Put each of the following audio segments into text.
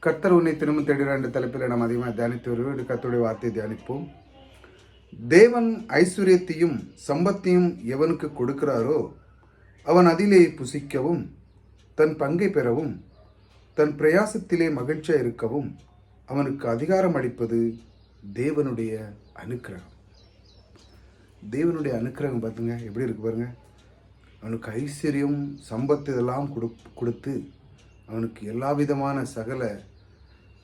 கர்த்தர் உன்னை திரும்ப தேடுகிறார் என்ற தலைப்பில் நாம் அதிகமாக தியானித்து வருவோம். கர்த்தருடைய வார்த்தையை தியானிப்போம். தேவன் ஐஸ்வர்யத்தையும் சம்பத்தையும் எவனுக்கு கொடுக்கிறாரோ அவன் அதிலே புசிக்கவும் தன் பங்கை பெறவும் தன் பிரயாசத்திலே மகிழ்ச்சியாக இருக்கவும் அவனுக்கு அதிகாரம் அளிப்பது தேவனுடைய அனுக்கிரகம். தேவனுடைய அனுக்கிரகம் பார்த்துங்க எப்படி இருக்கு பாருங்க. அவனுக்கு ஐஸ்வர்யம் சம்பத்து இதெல்லாம் கொடுத்து அவனுக்கு எல்லா விதமான சகல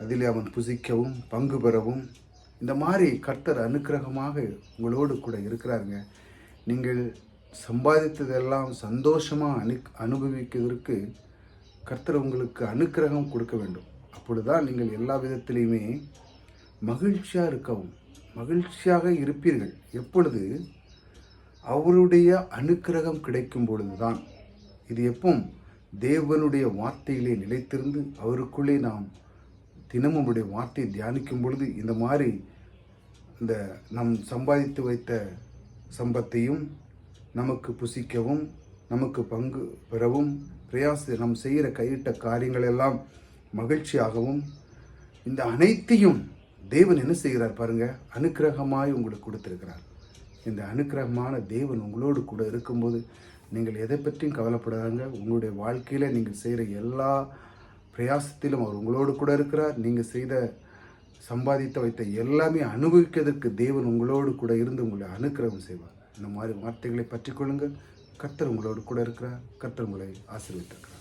அதிலே அவன் புசிக்கவும் பங்கு பெறவும் இந்த மாதிரி கர்த்தர் அனுக்கிரகமாக உங்களோடு கூட இருக்கிறாருங்க. நீங்கள் சம்பாதித்ததெல்லாம் சந்தோஷமாக அனுபவிக்கிறதுக்கு கர்த்தர் உங்களுக்கு அனுக்கிரகம் கொடுக்க வேண்டும். அப்பொழுதுதான் நீங்கள் எல்லா விதத்திலையுமே மகிழ்ச்சியாக இருக்கவும் மகிழ்ச்சியாக இருப்பீர்கள். எப்பொழுது அவருடைய அனுக்கிரகம் கிடைக்கும் பொழுதுதான். இது எப்பவும் தேவனுடைய வார்த்தையிலே நிலைத்திருந்து அவருக்குள்ளே நாம் தினமும் அவருடைய வார்த்தையை தியானிக்கும் பொழுது இந்த மாதிரி இந்த நம் சம்பாதித்து வைத்த சம்பத்தையும் நமக்கு புசிக்கவும் நமக்கு பங்கு பெறவும் நம் செய்கிற கையிட்ட காரியங்கள் எல்லாம் மகிழ்ச்சியாகவும் இந்த அனைத்தையும் தேவன் என்ன செய்கிறார் பாருங்க, அனுக்கிரகமாய் உங்களுக்கு கொடுத்திருக்கிறார். இந்த அனுக்கிரகமான தேவன் உங்களோடு கூட இருக்கும்போது நீங்கள் எதை பற்றியும் கவலைப்படாதங்க. உங்களுடைய வாழ்க்கையில் நீங்கள் செய்கிற எல்லா பிரயாசத்திலும் அவர் உங்களோடு கூட இருக்கிறார். நீங்கள் செய்த சம்பாதித்து வைத்த எல்லாமே அனுபவிக்கிறதுக்கு தேவன் உங்களோடு கூட இருந்து உங்களை அனுக்கிரகம் செய்வார். இந்த மாதிரி வார்த்தைகளை பற்றி கொள்ளுங்கள். கர்த்தர் உங்களோடு கூட இருக்கிறார். கர்த்தர் உங்களை ஆசீர்வதித்திருக்கிறார்.